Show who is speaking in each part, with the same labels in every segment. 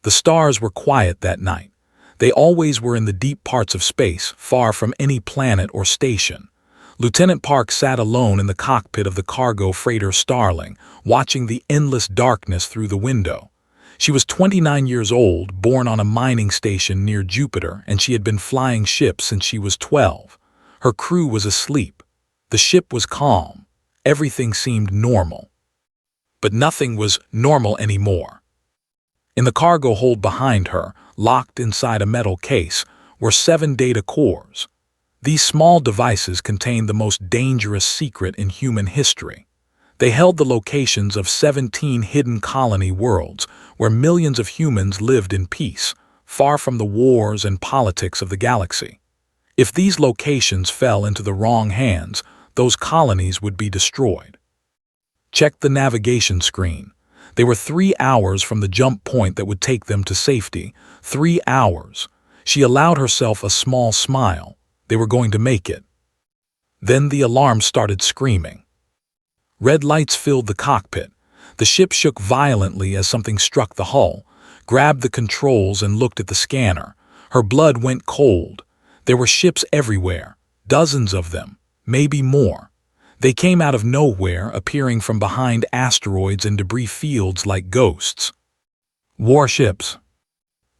Speaker 1: The stars were quiet that night. They always were in the deep parts of space, far from any planet or station. Lieutenant Park sat alone in the cockpit of the cargo freighter Starling, watching the endless darkness through the window. She was 29 years old, born on a mining station near Jupiter, and she had been flying ships since she was 12. Her crew was asleep. The ship was calm. Everything seemed normal. But nothing was normal anymore. In the cargo hold behind her, locked inside a metal case, were 7 data cores. These small devices contained the most dangerous secret in human history. They held the locations of 17 hidden colony worlds where millions of humans lived in peace, far from the wars and politics of the galaxy. If these locations fell into the wrong hands, those colonies would be destroyed. Check the navigation screen. They were 3 hours from the jump point that would take them to safety. 3 hours. She allowed herself a small smile. They were going to make it. Then the alarm started screaming. Red lights filled the cockpit. The ship shook violently as something struck the hull, grabbed the controls and looked at the scanner. Her blood went cold. There were ships everywhere, dozens of them, maybe more. They came out of nowhere, appearing from behind asteroids and debris fields like ghosts. Warships.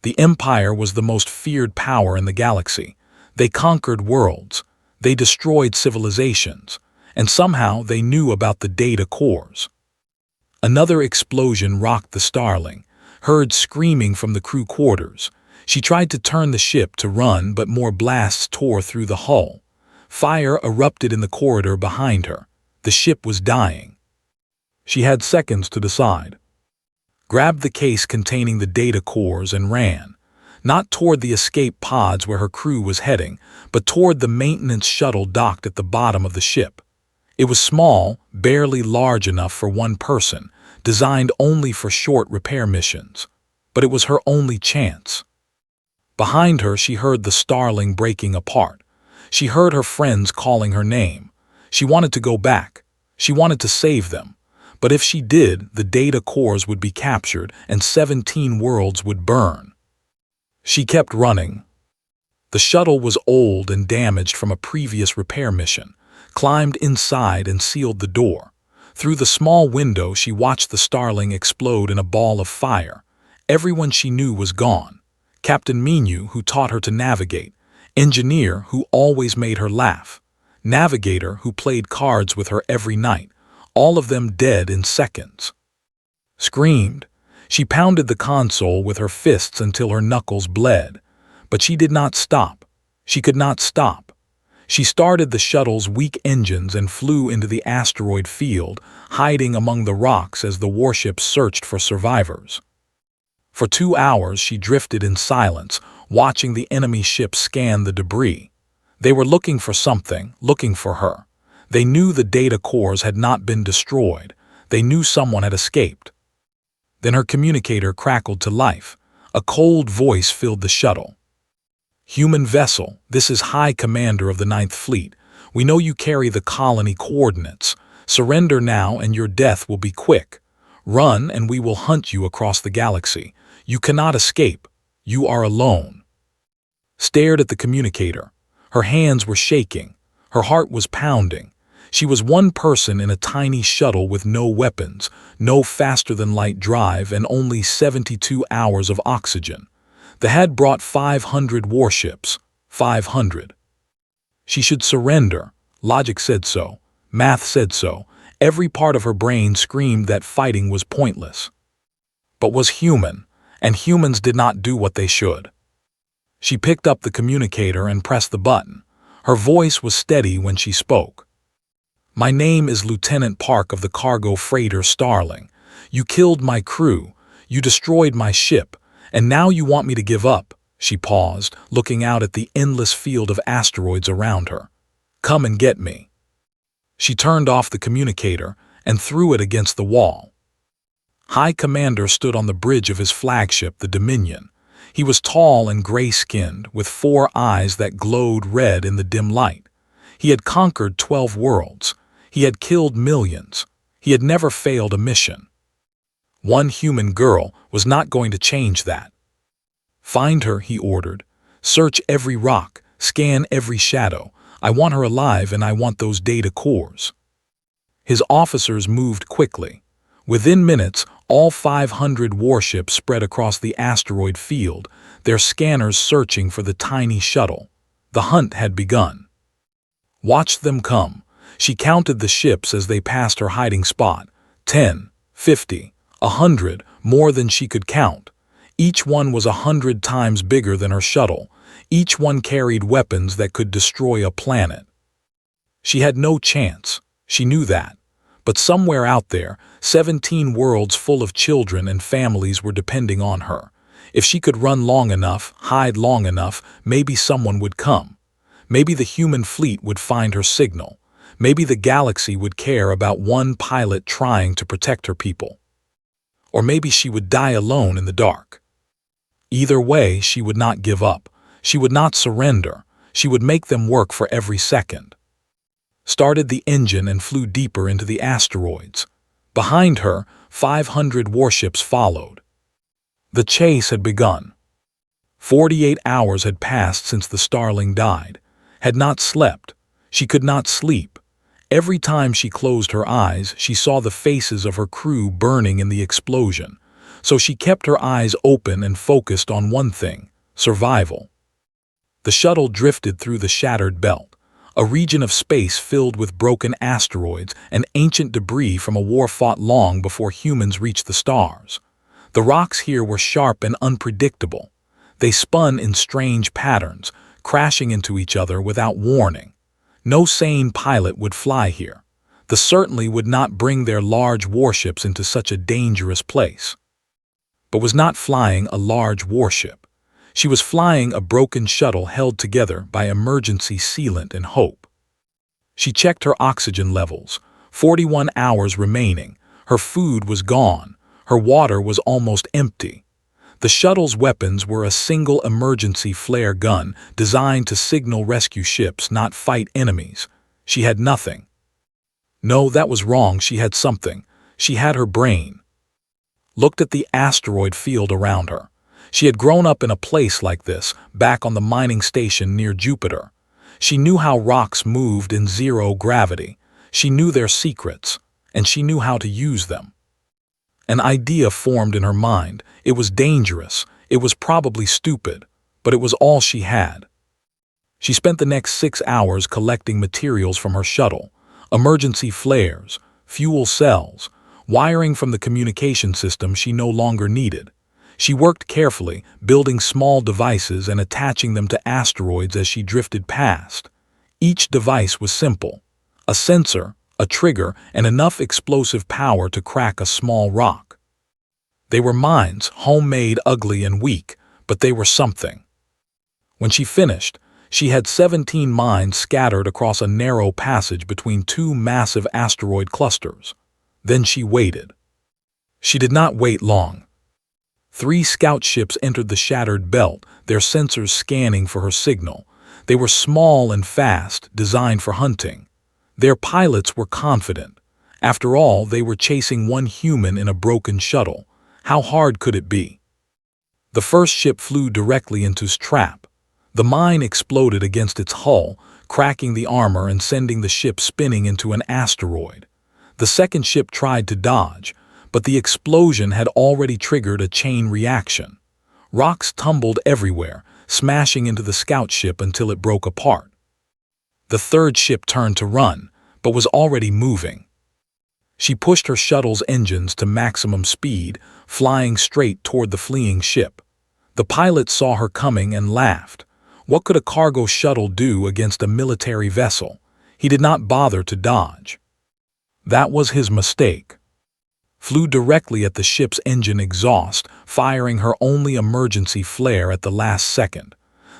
Speaker 1: The Empire was the most feared power in the galaxy. They conquered worlds. They destroyed civilizations. And somehow they knew about the data cores. Another explosion rocked the Starling, heard screaming from the crew quarters. She tried to turn the ship to run, but more blasts tore through the hull. Fire erupted in the corridor behind her. The ship was dying. She had seconds to decide. Grabbed the case containing the data cores and ran. Not toward the escape pods where her crew was heading, but toward the maintenance shuttle docked at the bottom of the ship. It was small, barely large enough for one person, designed only for short repair missions. But it was her only chance. Behind her, she heard the Starling breaking apart. She heard her friends calling her name. She wanted to go back. She wanted to save them. But if she did, the data cores would be captured and 17 worlds would burn. She kept running. The shuttle was old and damaged from a previous repair mission. Climbed inside and sealed the door. Through the small window, she watched the Starling explode in a ball of fire. Everyone she knew was gone. Captain Minu, who taught her to navigate. Engineer, who always made her laugh. Navigator, who played cards with her every night. All of them dead in seconds. Screamed. She pounded the console with her fists until her knuckles bled. But she did not stop. She could not stop. She started the shuttle's weak engines and flew into the asteroid field, hiding among the rocks as the warships searched for survivors. For 2 hours she drifted in silence, watching the enemy ships scan the debris. They were looking for something, looking for her. They knew the data cores had not been destroyed. They knew someone had escaped. Then her communicator crackled to life. A cold voice filled the shuttle. "Human vessel, this is High Commander of the 9th Fleet. We know you carry the colony coordinates. Surrender now and your death will be quick. Run and we will hunt you across the galaxy. You cannot escape. You are alone." Stared at the communicator. Her hands were shaking. Her heart was pounding. She was one person in a tiny shuttle with no weapons, no faster-than-light drive, and only 72 hours of oxygen. The had brought 500 warships. 500. She should surrender. Logic said so. Math said so. Every part of her brain screamed that fighting was pointless. But was human, and humans did not do what they should. She picked up the communicator and pressed the button. Her voice was steady when she spoke. "My name is Lieutenant Park of the cargo freighter Starling. You killed my crew. You destroyed my ship. And now you want me to give up?" She paused, looking out at the endless field of asteroids around her. "Come and get me." She turned off the communicator and threw it against the wall. High Commander stood on the bridge of his flagship, the Dominion. He was tall and gray-skinned, with 4 eyes that glowed red in the dim light. He had conquered 12 worlds. He had killed millions. He had never failed a mission. One human girl was not going to change that. "Find her," he ordered. "Search every rock, scan every shadow. I want her alive and I want those data cores." His officers moved quickly. Within minutes, all 500 warships spread across the asteroid field, their scanners searching for the tiny shuttle. The hunt had begun. Watch them come. She counted the ships as they passed her hiding spot. 10, 50, 100, more than she could count. Each one was 100 times bigger than her shuttle. Each one carried weapons that could destroy a planet. She had no chance. She knew that. But somewhere out there, 17 worlds full of children and families were depending on her. If she could run long enough, hide long enough, maybe someone would come. Maybe the human fleet would find her signal. Maybe the galaxy would care about one pilot trying to protect her people. Or maybe she would die alone in the dark. Either way, she would not give up. She would not surrender. She would make them work for every second. Started the engine and flew deeper into the asteroids. Behind her, 500 warships followed. The chase had begun. 48 hours had passed since the Starling died. Had not slept. She could not sleep. Every time she closed her eyes, she saw the faces of her crew burning in the explosion. So she kept her eyes open and focused on one thing: survival. The shuttle drifted through the shattered belt, a region of space filled with broken asteroids and ancient debris from a war fought long before humans reached the stars. The rocks here were sharp and unpredictable. They spun in strange patterns, crashing into each other without warning. No sane pilot would fly here. They certainly would not bring their large warships into such a dangerous place. But was not flying a large warship. She was flying a broken shuttle held together by emergency sealant and hope. She checked her oxygen levels. 41 hours remaining. Her food was gone. Her water was almost empty. The shuttle's weapons were a single emergency flare gun designed to signal rescue ships, not fight enemies. She had nothing. No, that was wrong. She had something. She had her brain. Looked at the asteroid field around her. She had grown up in a place like this, back on the mining station near Jupiter. She knew how rocks moved in zero gravity. She knew their secrets, and she knew how to use them. An idea formed in her mind. It was dangerous. It was probably stupid, but it was all she had. She spent the next 6 hours collecting materials from her shuttle: emergency flares, fuel cells, wiring from the communication system she no longer needed. She worked carefully, building small devices and attaching them to asteroids as she drifted past. Each device was simple: a sensor, a trigger, and enough explosive power to crack a small rock. They were mines, homemade, ugly, and weak, but they were something. When she finished, she had 17 mines scattered across a narrow passage between two massive asteroid clusters. Then she waited. She did not wait long. 3 scout ships entered the shattered belt, their sensors scanning for her signal. They were small and fast, designed for hunting. Their pilots were confident. After all, they were chasing one human in a broken shuttle. How hard could it be? The first ship flew directly into its trap. The mine exploded against its hull, cracking the armor and sending the ship spinning into an asteroid. The second ship tried to dodge, but the explosion had already triggered a chain reaction. Rocks tumbled everywhere, smashing into the scout ship until it broke apart. The third ship turned to run, but was already moving. She pushed her shuttle's engines to maximum speed, flying straight toward the fleeing ship. The pilot saw her coming and laughed. What could a cargo shuttle do against a military vessel? He did not bother to dodge. That was his mistake. Flew directly at the ship's engine exhaust, firing her only emergency flare at the last second.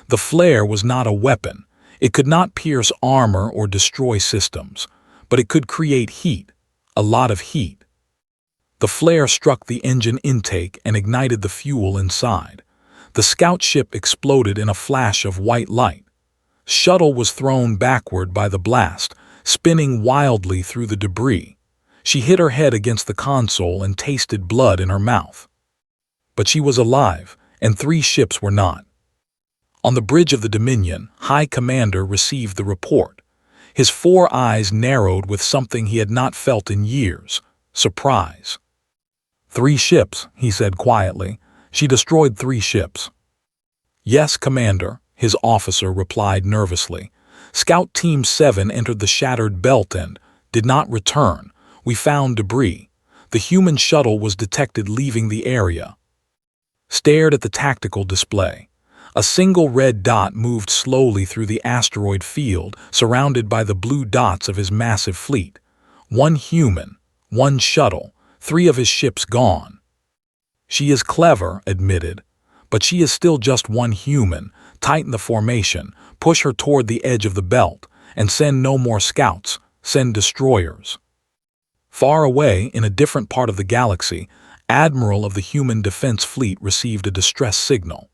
Speaker 1: The flare was not a weapon. It could not pierce armor or destroy systems, but it could create heat, a lot of heat. The flare struck the engine intake and ignited the fuel inside. The scout ship exploded in a flash of white light. Shuttle was thrown backward by the blast, spinning wildly through the debris. She hit her head against the console and tasted blood in her mouth. But she was alive, and 3 ships were not. On the bridge of the Dominion, High Commander received the report. His 4 eyes narrowed with something he had not felt in years: surprise. 3 ships, he said quietly. She destroyed 3 ships. Yes, Commander, his officer replied nervously. Scout Team 7 entered the shattered belt and did not return. We found debris. The human shuttle was detected leaving the area. Stared at the tactical display. A single red dot moved slowly through the asteroid field, surrounded by the blue dots of his massive fleet. 1 human, 1 shuttle, 3 of his ships gone. She is clever, admitted, but she is still just 1 human. Tighten the formation, push her toward the edge of the belt, and send no more scouts, send destroyers. Far away, in a different part of the galaxy, Admiral of the Human Defense Fleet received a distress signal.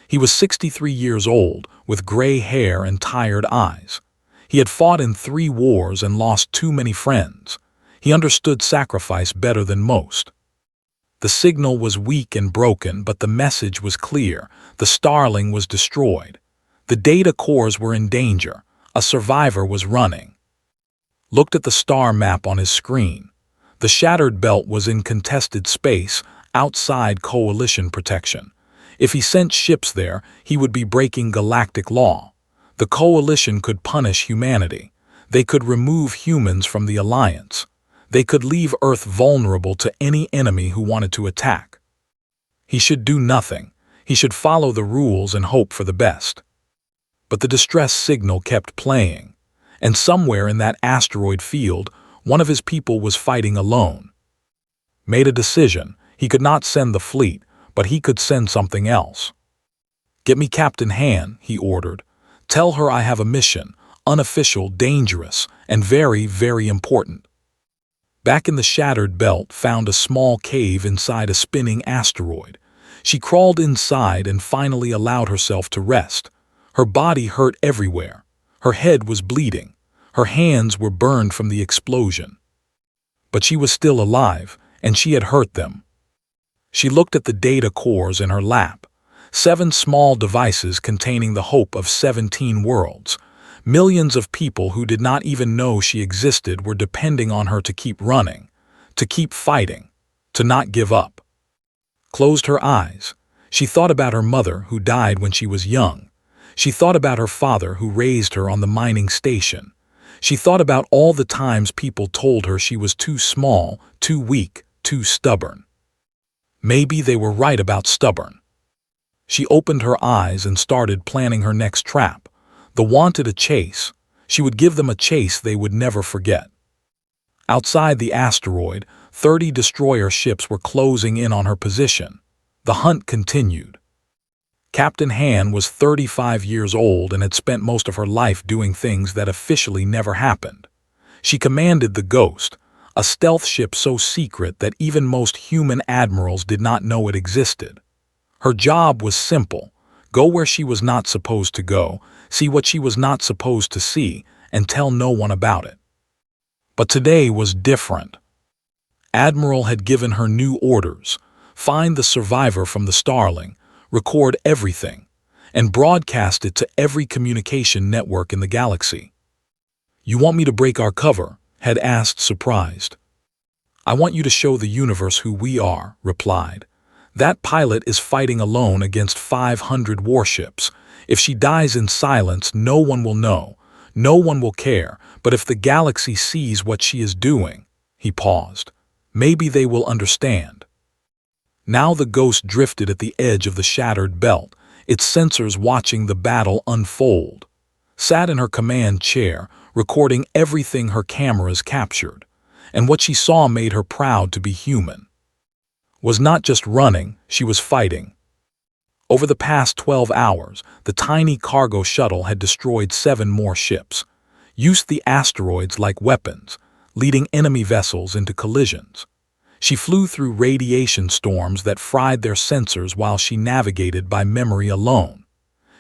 Speaker 1: He was 63 years old, with gray hair and tired eyes. He had fought in 3 wars and lost too many friends. He understood sacrifice better than most. The signal was weak and broken, but the message was clear. The Starling was destroyed. The data cores were in danger. A survivor was running. Looked at the star map on his screen. The shattered belt was in contested space, outside coalition protection. If he sent ships there, he would be breaking galactic law. The coalition could punish humanity. They could remove humans from the alliance. They could leave Earth vulnerable to any enemy who wanted to attack. He should do nothing. He should follow the rules and hope for the best. But the distress signal kept playing, and somewhere in that asteroid field, one of his people was fighting alone. Made a decision. He could not send the fleet, but he could send something else. Get me Captain Han, he ordered. Tell her I have a mission, unofficial, dangerous, and very, very important. Back in the shattered belt, found a small cave inside a spinning asteroid. She crawled inside and finally allowed herself to rest. Her body hurt everywhere. Her head was bleeding. Her hands were burned from the explosion. But she was still alive, and she had hurt them. She looked at the data cores in her lap. 7 small devices containing the hope of 17 worlds. Millions of people who did not even know she existed were depending on her to keep running, to keep fighting, to not give up. Closed her eyes. She thought about her mother who died when she was young. She thought about her father who raised her on the mining station. She thought about all the times people told her she was too small, too weak, too stubborn. Maybe they were right about stubborn. She opened her eyes and started planning her next trap. The wanted a chase. She would give them a chase they would never forget. Outside the asteroid, 30 destroyer ships were closing in on her position. The hunt continued. Captain Han was 35 years old and had spent most of her life doing things that officially never happened. She commanded the Ghost, a stealth ship so secret that even most human admirals did not know it existed. Her job was simple: go where she was not supposed to go, see what she was not supposed to see, and tell no one about it. But today was different. Admiral had given her new orders: find the survivor from the Starling, record everything, and broadcast it to every communication network in the galaxy. You want me to break our cover? Had asked, surprised. I want you to show the universe who we are, replied. That pilot is fighting alone against 500 warships. If she dies in silence, no one will know. No one will care. But if the galaxy sees what she is doing, he paused, maybe they will understand. Now the Ghost drifted at the edge of the shattered belt, its sensors watching the battle unfold. Sat in her command chair, recording everything her cameras captured. And what she saw made her proud to be human. Was not just running, she was fighting. Over the past 12 hours, the tiny cargo shuttle had destroyed 7 more ships, used the asteroids like weapons, leading enemy vessels into collisions. She flew through radiation storms that fried their sensors while she navigated by memory alone.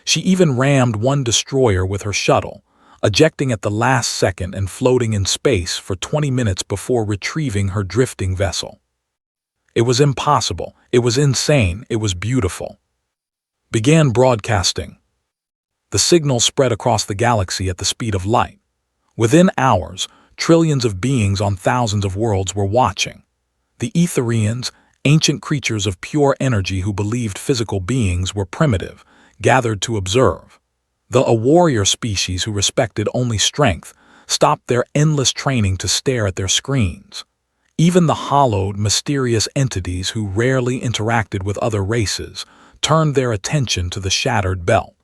Speaker 1: She even rammed 1 destroyer with her shuttle, ejecting at the last second and floating in space for 20 minutes before retrieving her drifting vessel. It was impossible, it was insane, it was beautiful. began broadcasting. The signal spread across the galaxy at the speed of light. Within hours, trillions of beings on thousands of worlds were watching. The Etherians, ancient creatures of pure energy who believed physical beings were primitive, gathered to observe. A warrior species who respected only strength stopped their endless training to stare at their screens. Even the hollowed, mysterious entities who rarely interacted with other races turned their attention to the shattered belt.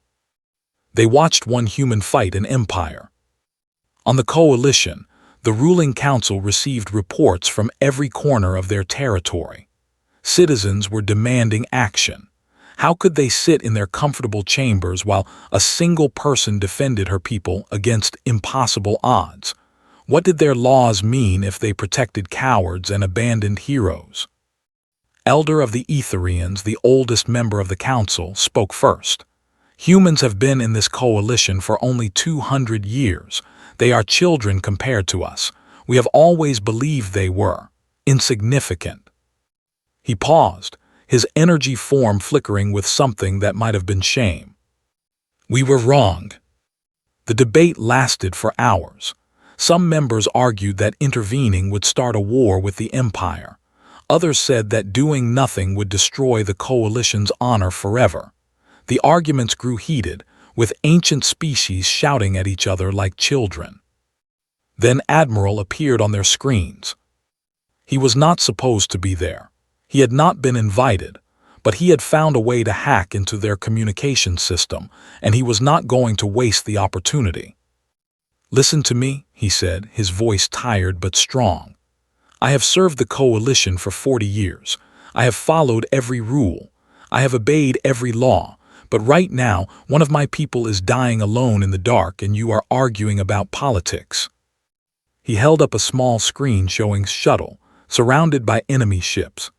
Speaker 1: They watched one human fight an empire. On the coalition, the ruling council received reports from every corner of their territory. Citizens were demanding action. How could they sit in their comfortable chambers while a single person defended her people against impossible odds? What did their laws mean if they protected cowards and abandoned heroes? Elder of the Etherians, the oldest member of the council, spoke first. Humans have been in this coalition for only 200 years. They are children compared to us. We have always believed they were insignificant. He paused, his energy form flickering with something that might have been shame. We were wrong. The debate lasted for hours. Some members argued that intervening would start a war with the Empire. Others said that doing nothing would destroy the coalition's honor forever. The arguments grew heated, with ancient species shouting at each other like children. Then Admiral appeared on their screens. He was not supposed to be there. He had not been invited, but he had found a way to hack into their communication system, and he was not going to waste the opportunity. "Listen to me," he said, his voice tired but strong. "I have served the coalition for 40 years. I have followed every rule. I have obeyed every law. But right now, one of my people is dying alone in the dark, and you are arguing about politics." He held up a small screen showing shuttle, surrounded by enemy ships.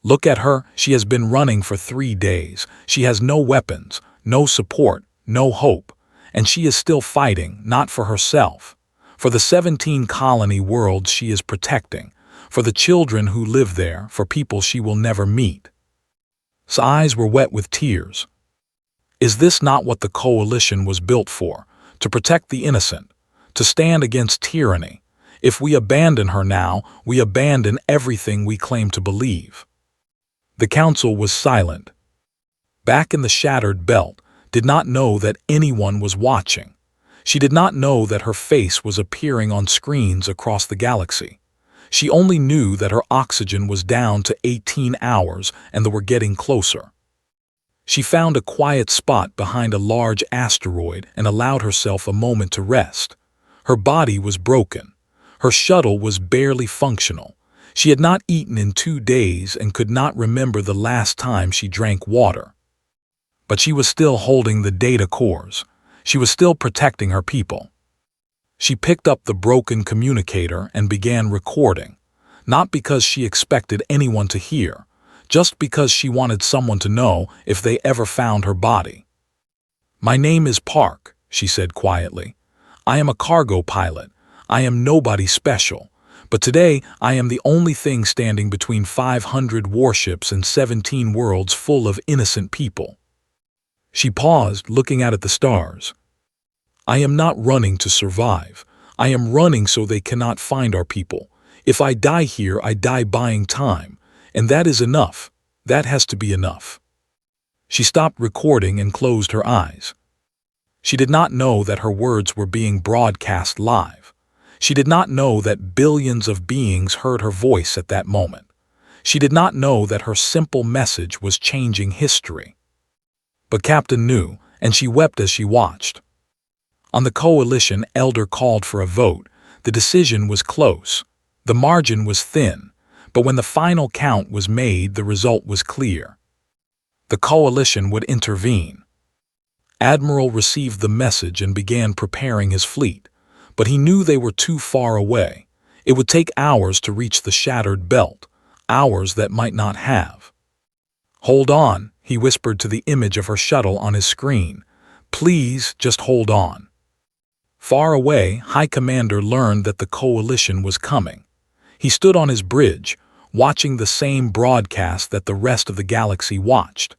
Speaker 1: "Look at her. She has been running for 3 days. She has no weapons, no support, no hope. And she is still fighting, not for herself. For the 17 colony worlds she is protecting. For the children who live there, for people she will never meet." His eyes were wet with tears. Is this not what the coalition was built for? To protect the innocent, to stand against tyranny. If we abandon her now, we abandon everything we claim to believe. The council was silent. Back in the shattered belt, did not know that anyone was watching. She did not know that her face was appearing on screens across the galaxy. She only knew that her oxygen was down to 18 hours and they were getting closer. She found a quiet spot behind a large asteroid and allowed herself a moment to rest. Her body was broken. Her shuttle was barely functional. She had not eaten in 2 days and could not remember the last time she drank water. But she was still holding the data cores. She was still protecting her people. She picked up the broken communicator and began recording, not because she expected anyone to hear, just because she wanted someone to know if they ever found her body. "My name is Park," she said quietly. "I am a cargo pilot. I am nobody special. But today I am the only thing standing between 500 warships and 17 worlds full of innocent people." She paused, looking out at the stars. "I am not running to survive. I am running so they cannot find our people. If I die here, I die buying time. And that is enough. That has to be enough." She stopped recording and closed her eyes. She did not know that her words were being broadcast live. She did not know that billions of beings heard her voice at that moment. She did not know that her simple message was changing history. But Captain knew, and she wept as she watched. On the coalition, Elder called for a vote. The decision was close. The margin was thin. But when the final count was made, the result was clear. The coalition would intervene. Admiral received the message and began preparing his fleet, but he knew they were too far away. It would take hours to reach the shattered belt, hours that might not have. "Hold on," he whispered to the image of her shuttle on his screen. "Please, just hold on." Far away, High Commander learned that the coalition was coming. He stood on his bridge, watching the same broadcast that the rest of the galaxy watched.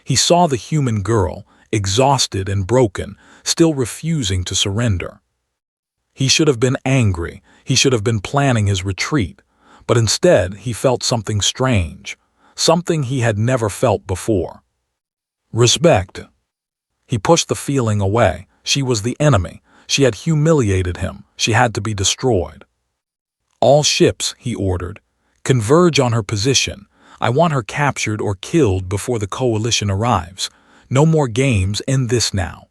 Speaker 1: He saw the human girl, exhausted and broken, still refusing to surrender. He should have been angry, he should have been planning his retreat, but instead he felt something strange, something he had never felt before. Respect. He pushed the feeling away. She was the enemy. She had humiliated him. She had to be destroyed. All ships, he ordered, converge on her position. I want her captured or killed before the coalition arrives. No more games, end this now.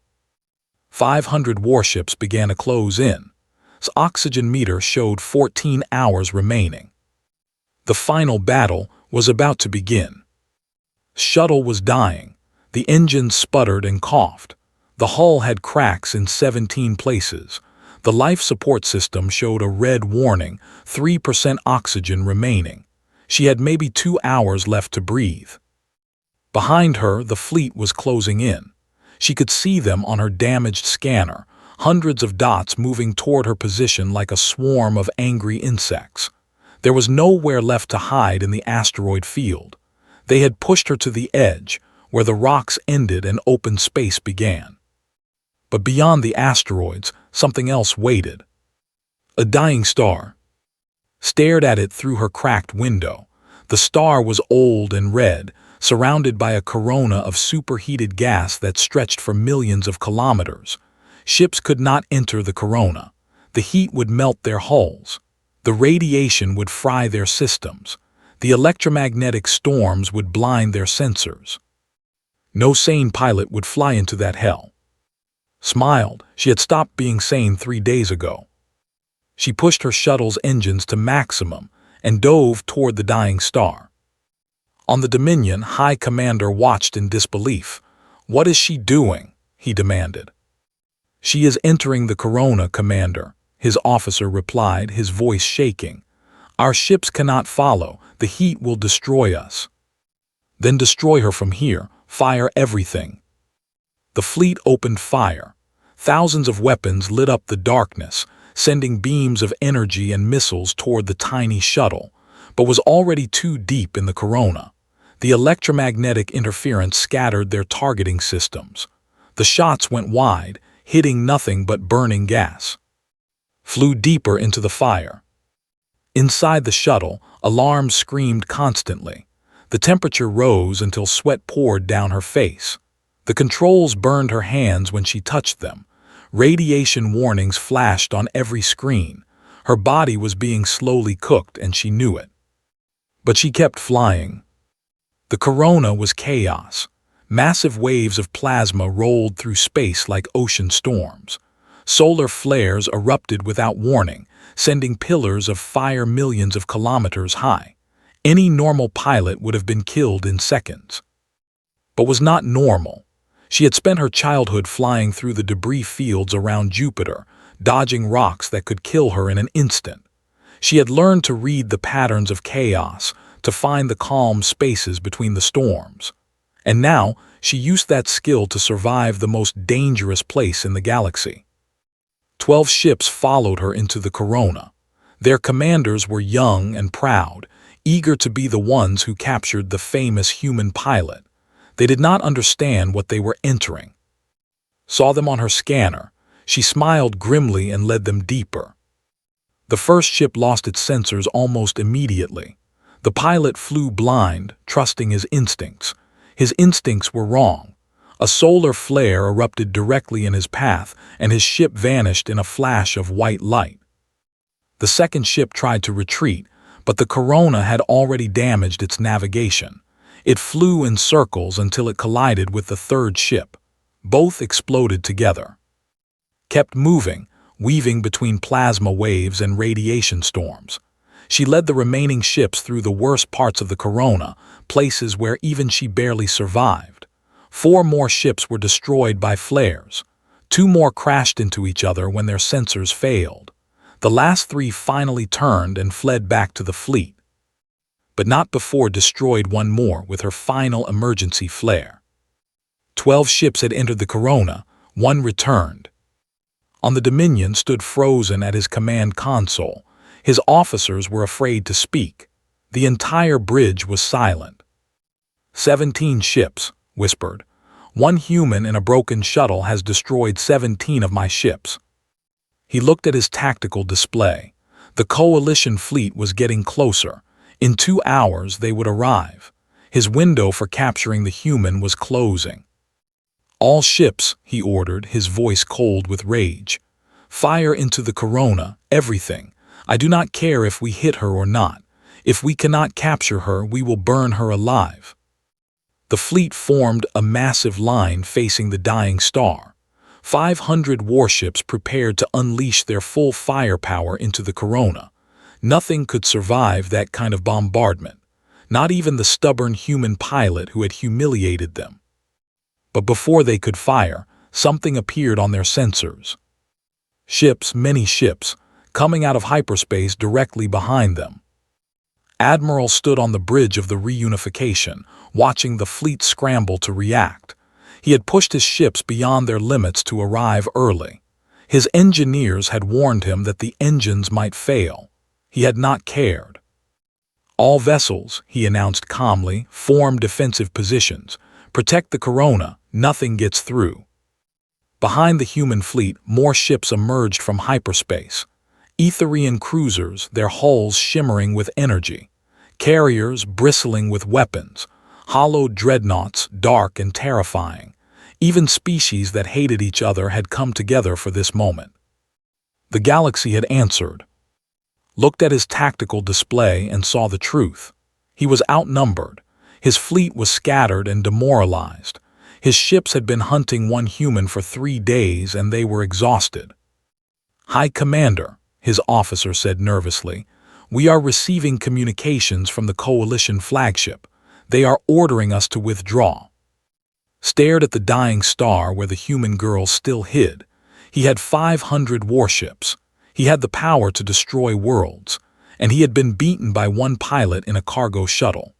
Speaker 1: 500 warships began to close in. His oxygen meter showed 14 hours remaining. The final battle was about to begin. Shuttle was dying. The engines sputtered and coughed. The hull had cracks in 17 places. The life support system showed a red warning, 3% oxygen remaining. She had maybe 2 hours left to breathe. Behind her, the fleet was closing in. She could see them on her damaged scanner, hundreds of dots moving toward her position like a swarm of angry insects. There was nowhere left to hide in the asteroid field. They had pushed her to the edge, where the rocks ended and open space began. But beyond the asteroids, something else waited. A dying star. Stared at it through her cracked window. The star was old and red, surrounded by a corona of superheated gas that stretched for millions of kilometers. Ships could not enter the corona. The heat would melt their hulls. The radiation would fry their systems. The electromagnetic storms would blind their sensors. No sane pilot would fly into that hell. Smiled. She had stopped being sane 3 days ago. She pushed her shuttle's engines to maximum and dove toward the dying star. On the Dominion, High Commander watched in disbelief. "What is she doing?" he demanded. "She is entering the corona, Commander," his officer replied, his voice shaking. "Our ships cannot follow. The heat will destroy us." "Then destroy her from here. Fire everything." The fleet opened fire. Thousands of weapons lit up the darkness, sending beams of energy and missiles toward the tiny shuttle, but was already too deep in the corona. The electromagnetic interference scattered their targeting systems. The shots went wide, hitting nothing but burning gas. Flew deeper into the fire. Inside the shuttle, alarms screamed constantly. The temperature rose until sweat poured down her face. The controls burned her hands when she touched them. Radiation warnings flashed on every screen. Her body was being slowly cooked, and she knew it. But she kept flying. The corona was chaos. Massive waves of plasma rolled through space like ocean storms. Solar flares erupted without warning, sending pillars of fire millions of kilometers high. Any normal pilot would have been killed in seconds. But was not normal. She had spent her childhood flying through the debris fields around Jupiter, dodging rocks that could kill her in an instant. She had learned to read the patterns of chaos, to find the calm spaces between the storms. And now she used that skill to survive the most dangerous place in the galaxy. 12 ships followed her into the corona. Their commanders were young and proud, eager to be the ones who captured the famous human pilot. They did not understand what they were entering. Saw them on her scanner. She smiled grimly and led them deeper. The first ship lost its sensors almost immediately. The pilot flew blind, trusting his instincts. His instincts were wrong. A solar flare erupted directly in his path, and his ship vanished in a flash of white light. The second ship tried to retreat, but the corona had already damaged its navigation. It flew in circles until it collided with the third ship. Both exploded together. Kept moving, weaving between plasma waves and radiation storms. She led the remaining ships through the worst parts of the corona, places where even she barely survived. 4 more ships were destroyed by flares. 2 more crashed into each other when their sensors failed. The last 3 finally turned and fled back to the fleet. But not before destroyed 1 more with her final emergency flare. 12 ships had entered the corona, 1 returned. On the Dominion stood frozen at his command console. His officers were afraid to speak. The entire bridge was silent. 17 ships, whispered. "One human in a broken shuttle has destroyed 17 of my ships." He looked at his tactical display. The coalition fleet was getting closer. In 2 hours they would arrive. His window for capturing the human was closing. "All ships," he ordered, his voice cold with rage. "Fire into the Corona, everything. I do not care if we hit her or not. If we cannot capture her, we will burn her alive." The fleet formed a massive line facing the dying star. 500 warships prepared to unleash their full firepower into the Corona. Nothing could survive that kind of bombardment, not even the stubborn human pilot who had humiliated them. But before they could fire, something appeared on their sensors. Ships, many ships, coming out of hyperspace directly behind them. Admiral stood on the bridge of the reunification, watching the fleet scramble to react. He had pushed his ships beyond their limits to arrive early. His engineers had warned him that the engines might fail. He had not cared. "All vessels," he announced calmly, "form defensive positions. Protect the Corona, nothing gets through." Behind the human fleet, more ships emerged from hyperspace. Etherian cruisers, their hulls shimmering with energy. Carriers bristling with weapons. Hollow dreadnoughts, dark and terrifying. Even species that hated each other had come together for this moment. The galaxy had answered. Looked at his tactical display and saw the truth. He was outnumbered. His fleet was scattered and demoralized. His ships had been hunting one human for 3 days and they were exhausted. "High Commander," his officer said nervously, "we are receiving communications from the Coalition flagship. They are ordering us to withdraw." Stared at the dying star where the human girl still hid. He had 500 warships. He had the power to destroy worlds, and he had been beaten by one pilot in a cargo shuttle.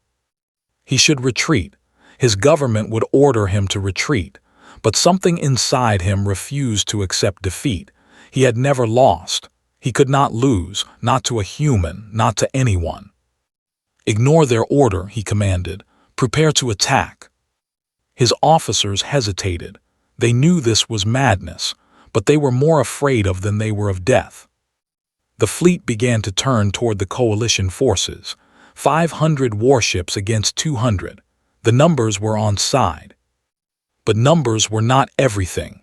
Speaker 1: He should retreat. His government would order him to retreat, but something inside him refused to accept defeat. He had never lost. He could not lose, not to a human, not to anyone. "Ignore their order," he commanded. "Prepare to attack." His officers hesitated. They knew this was madness, but they were more afraid of than they were of death. The fleet began to turn toward the coalition forces. 500 warships against 200. The numbers were on side. But numbers were not everything.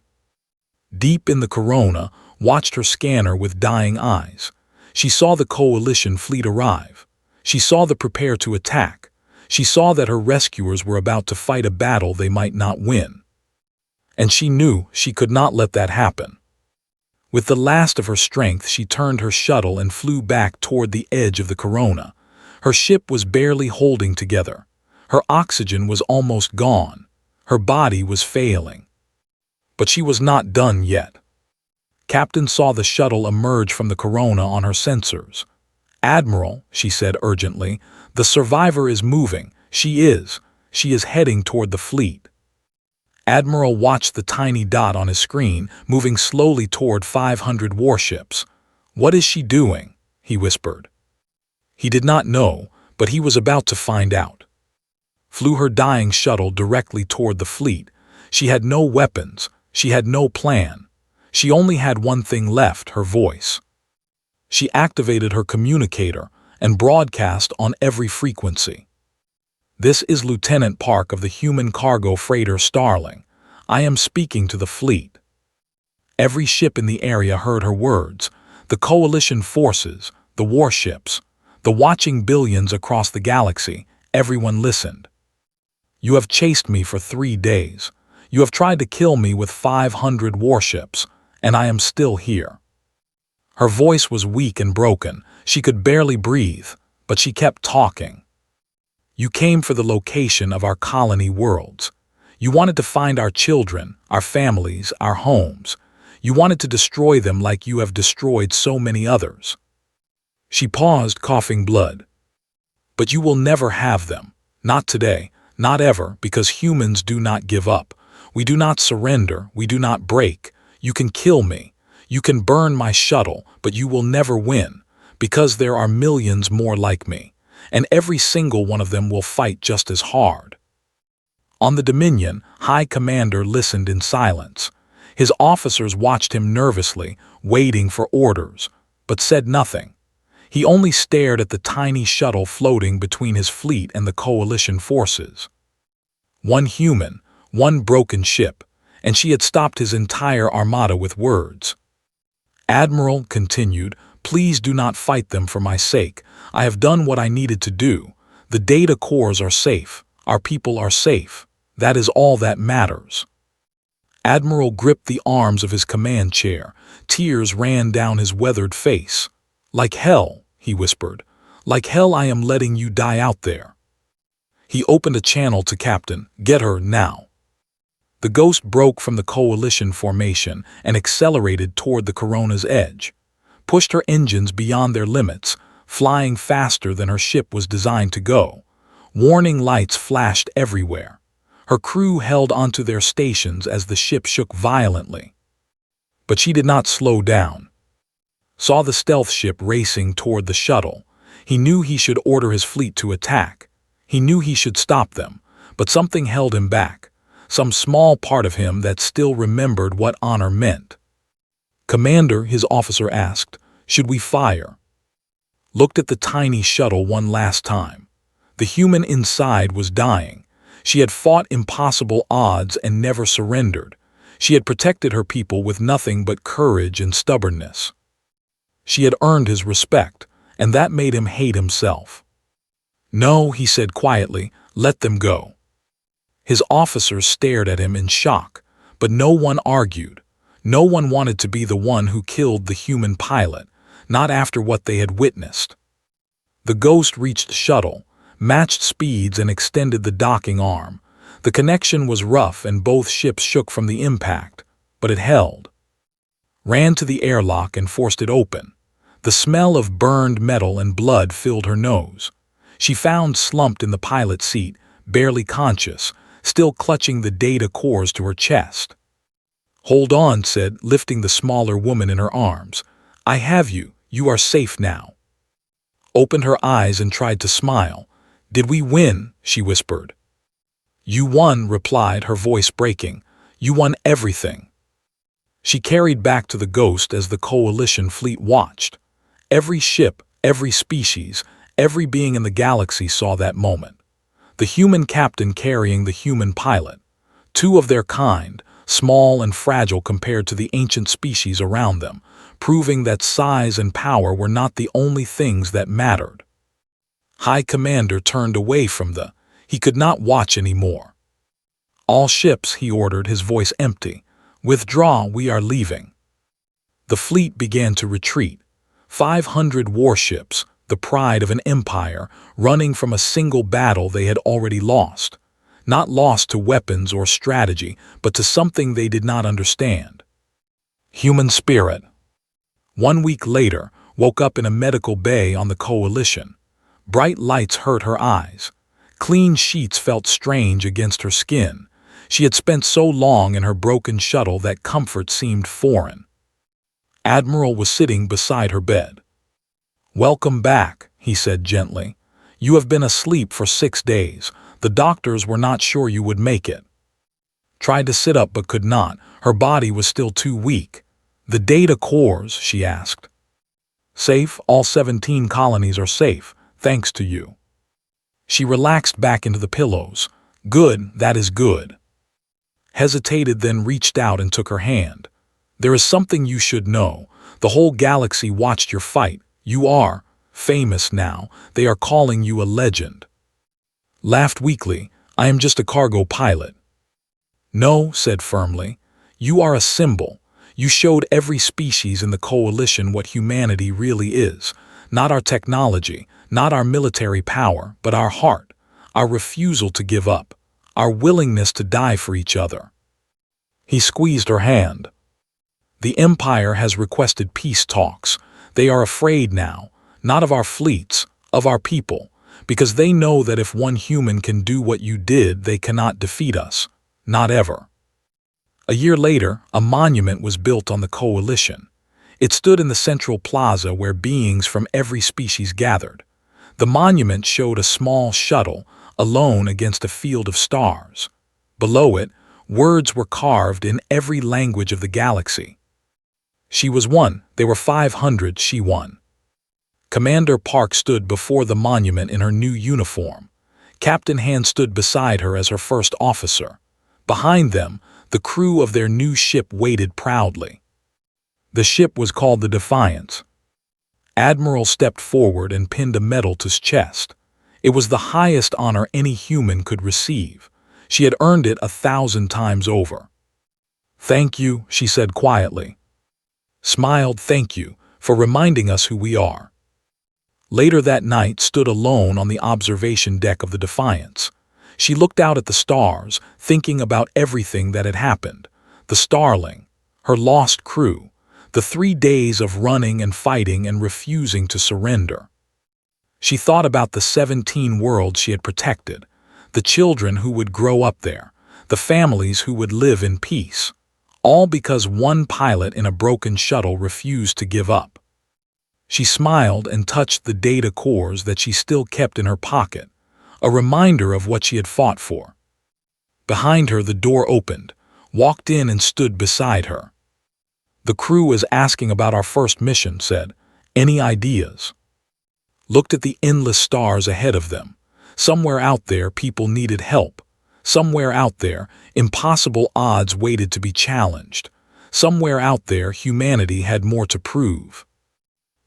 Speaker 1: Deep in the Corona, watched her scanner with dying eyes. She saw the coalition fleet arrive. She saw the prepare to attack. She saw that her rescuers were about to fight a battle they might not win. And she knew she could not let that happen. With the last of her strength, she turned her shuttle and flew back toward the edge of the Corona. Her ship was barely holding together. Her oxygen was almost gone. Her body was failing. But she was not done yet. Captain saw the shuttle emerge from the Corona on her sensors. "Admiral," she said urgently, "the survivor is moving. She is heading toward the fleet." Admiral watched the tiny dot on his screen, moving slowly toward 500 warships. "What is she doing?" he whispered. He did not know, but he was about to find out. Flew her dying shuttle directly toward the fleet. She had no weapons. She had no plan. She only had one thing left, her voice. She activated her communicator and broadcast on every frequency. "This is Lieutenant Park of the human cargo freighter Starling. I am speaking to the fleet." Every ship in the area heard her words. The coalition forces, the warships, the watching billions across the galaxy, everyone listened. "You have chased me for 3 days. You have tried to kill me with 500 warships, and I am still here." Her voice was weak and broken. She could barely breathe, but she kept talking. "You came for the location of our colony worlds. You wanted to find our children, our families, our homes. You wanted to destroy them like you have destroyed so many others." She paused, coughing blood. "But you will never have them. Not today, not ever, because humans do not give up. We do not surrender, we do not break. You can kill me. You can burn my shuttle, but you will never win, because there are millions more like me, and every single one of them will fight just as hard." On the Dominion, High Commander listened in silence. His officers watched him nervously, waiting for orders, but said nothing. He only stared at the tiny shuttle floating between his fleet and the coalition forces. One human, one broken ship, and she had stopped his entire armada with words. "Admiral," continued, "please do not fight them for my sake. I have done what I needed to do. The data cores are safe. Our people are safe. That is all that matters." Admiral gripped the arms of his command chair. Tears ran down his weathered face. "Like hell," he whispered. "Like hell I am letting you die out there." He opened a channel to Captain. "Get her now." The Ghost broke from the coalition formation and accelerated toward the Corona's edge, pushed her engines beyond their limits, flying faster than her ship was designed to go. Warning lights flashed everywhere. Her crew held onto their stations as the ship shook violently. But she did not slow down. Saw the stealth ship racing toward the shuttle. He knew he should order his fleet to attack. He knew he should stop them, but something held him back. Some small part of him that still remembered what honor meant. "Commander," his officer asked, "should we fire?" Looked at the tiny shuttle one last time. The human inside was dying. She had fought impossible odds and never surrendered. She had protected her people with nothing but courage and stubbornness. She had earned his respect, and that made him hate himself. "No," he said quietly, "let them go." His officers stared at him in shock, but no one argued. No one wanted to be the one who killed the human pilot, not after what they had witnessed. The Ghost reached the shuttle, matched speeds and extended the docking arm. The connection was rough and both ships shook from the impact, but it held. Ran to the airlock and forced it open. The smell of burned metal and blood filled her nose. She found slumped in the pilot's seat, barely conscious, still clutching the data cores to her chest. "Hold on," said, lifting the smaller woman in her arms. "I have you. You are safe now." Opened her eyes and tried to smile. "Did we win?" she whispered. "You won," replied, her voice breaking. "You won everything." She carried back to the Ghost as the coalition fleet watched. Every ship, every species, every being in the galaxy saw that moment. The human captain carrying the human pilot. Two of their kind, small and fragile compared to the ancient species around them, proving that size and power were not the only things that mattered. High Commander turned away from he could not watch anymore. "All ships," he ordered, his voice empty. "Withdraw, we are leaving." The fleet began to retreat. 500 warships, the pride of an empire, running from a single battle they had already lost. Not lost to weapons or strategy, but to something they did not understand. Human spirit. 1 week later, woke up in a medical bay on the coalition. Bright lights hurt her eyes. Clean sheets felt strange against her skin. She had spent so long in her broken shuttle that comfort seemed foreign. Admiral was sitting beside her bed. "Welcome back," he said gently. "You have been asleep for 6 days. The doctors were not sure you would make it." Tried to sit up but could not. Her body was still too weak. "The data cores?" she asked. "Safe. All 17 colonies are safe, thanks to you." She relaxed back into the pillows. "Good, that is good." Hesitated, then reached out and took her hand. "There is something you should know. The whole galaxy watched your fight. You are famous now. They are calling you a legend." Laughed weakly. "I am just a cargo pilot." "No," said firmly. "You are a symbol. You showed every species in the coalition what humanity really is. Not our technology, not our military power, but our heart, our refusal to give up, our willingness to die for each other." He squeezed her hand. "The Empire has requested peace talks. They are afraid now, not of our fleets, of our people, because they know that if one human can do what you did, they cannot defeat us. Not ever." A year later, a monument was built on the coalition. It stood in the central plaza where beings from every species gathered. The monument showed a small shuttle, alone against a field of stars. Below it, words were carved in every language of the galaxy. She was one, they were 500, she won. Commander Park stood before the monument in her new uniform. Captain Han stood beside her as her first officer. Behind them, the crew of their new ship waited proudly. The ship was called the Defiance. Admiral stepped forward and pinned a medal to his chest. It was the highest honor any human could receive. She had earned it 1,000 times over. "Thank you," she said quietly. Smiled, "Thank you for reminding us who we are." Later that night stood alone on the observation deck of the Defiance. She looked out at the stars, thinking about everything that had happened. The Starling, her lost crew, the 3 days of running and fighting and refusing to surrender. She thought about the 17 worlds she had protected, the children who would grow up there, the families who would live in peace, all because one pilot in a broken shuttle refused to give up. She smiled and touched the data cores that she still kept in her pocket, a reminder of what she had fought for. Behind her, the door opened, walked in and stood beside her. "The crew is asking about our first mission," said. "Any ideas?" Looked at the endless stars ahead of them. Somewhere out there, people needed help. Somewhere out there, impossible odds waited to be challenged. Somewhere out there, humanity had more to prove.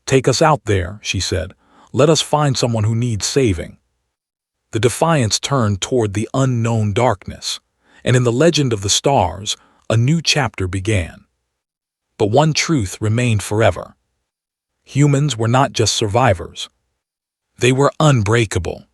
Speaker 1: "Take us out there," she said. "Let us find someone who needs saving." The Defiance turned toward the unknown darkness, and in the legend of the stars, a new chapter began. But one truth remained forever. Humans were not just survivors. They were unbreakable.